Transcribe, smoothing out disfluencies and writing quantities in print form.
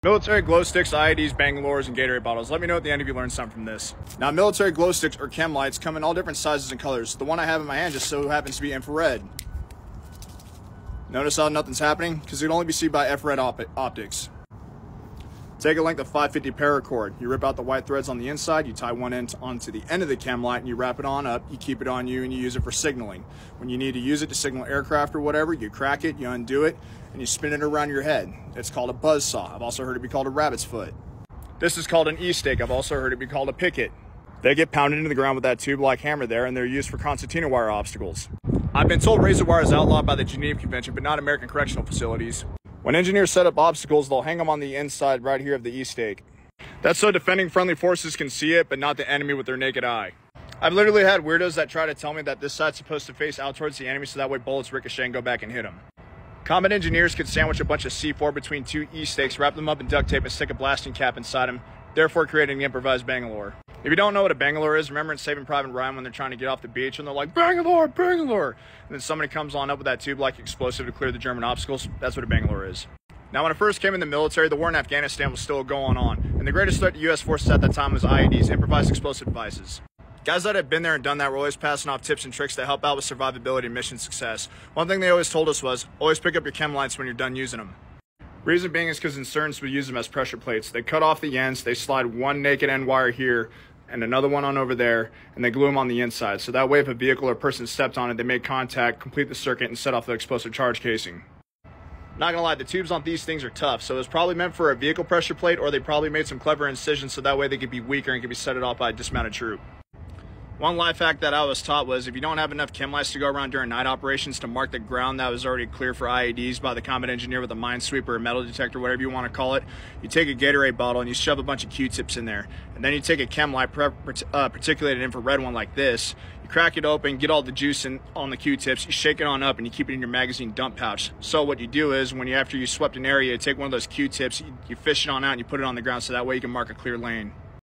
Military glow sticks, IEDs, Bangalores, and Gatorade bottles. Let me know at the end if you learned something from this. Now, military glow sticks or chem lights come in all different sizes and colors. The one I have in my hand just so happens to be infrared. Notice how nothing's happening? Because it can only be seen by infrared optics. Take a length of 550 paracord. You rip out the white threads on the inside, you tie one end onto the end of the chem light, and you wrap it on up. You keep it on you, and you use it for signaling. When you need to use it to signal aircraft or whatever, you crack it, you undo it, and you spin it around your head. It's called a buzz saw. I've also heard it be called a rabbit's foot. This is called an E-stake. I've also heard it be called a picket. They get pounded into the ground with that tube-like hammer there, and they're used for concertina wire obstacles. I've been told razor wire is outlawed by the Geneva Convention, but not American correctional facilities. When engineers set up obstacles, they'll hang them on the inside right here of the E-stake. That's so defending friendly forces can see it, but not the enemy with their naked eye. I've literally had weirdos that try to tell me that this side's supposed to face out towards the enemy so that way bullets ricochet and go back and hit them. Combat engineers could sandwich a bunch of C4 between two E-stakes, wrap them up in duct tape, and stick a blasting cap inside them, therefore creating the improvised Bangalore. If you don't know what a Bangalore is, remember in Saving Private Ryan when they're trying to get off the beach and they're like, Bangalore, Bangalore! And then somebody comes on up with that tube-like explosive to clear the German obstacles. That's what a Bangalore is. Now, when I first came in the military, the war in Afghanistan was still going on, and the greatest threat to U.S. forces at that time was IEDs, improvised explosive devices. Guys that had been there and done that were always passing off tips and tricks to help out with survivability and mission success. One thing they always told us was, always pick up your chem lights when you're done using them. Reason being is because insurgents would use them as pressure plates. They cut off the ends, they slide one naked end wire here, and another one on over there, and they glue them on the inside. So that way if a vehicle or person stepped on it, they made contact, complete the circuit, and set off the explosive charge casing. Not gonna lie, the tubes on these things are tough, so it was probably meant for a vehicle pressure plate, or they probably made some clever incisions so that way they could be weaker and could be set it off by a dismounted troop. One life hack that I was taught was if you don't have enough chem lights to go around during night operations to mark the ground that was already clear for IEDs by the combat engineer with a minesweeper or a metal detector, whatever you want to call it, you take a Gatorade bottle and you shove a bunch of Q-tips in there. And then you take a chem light, particulated infrared one like this, you crack it open, get all the juice on the Q-tips, you shake it on up and you keep it in your magazine dump pouch. So what you do is after you swept an area, you take one of those Q-tips, you fish it on out and you put it on the ground so that way you can mark a clear lane.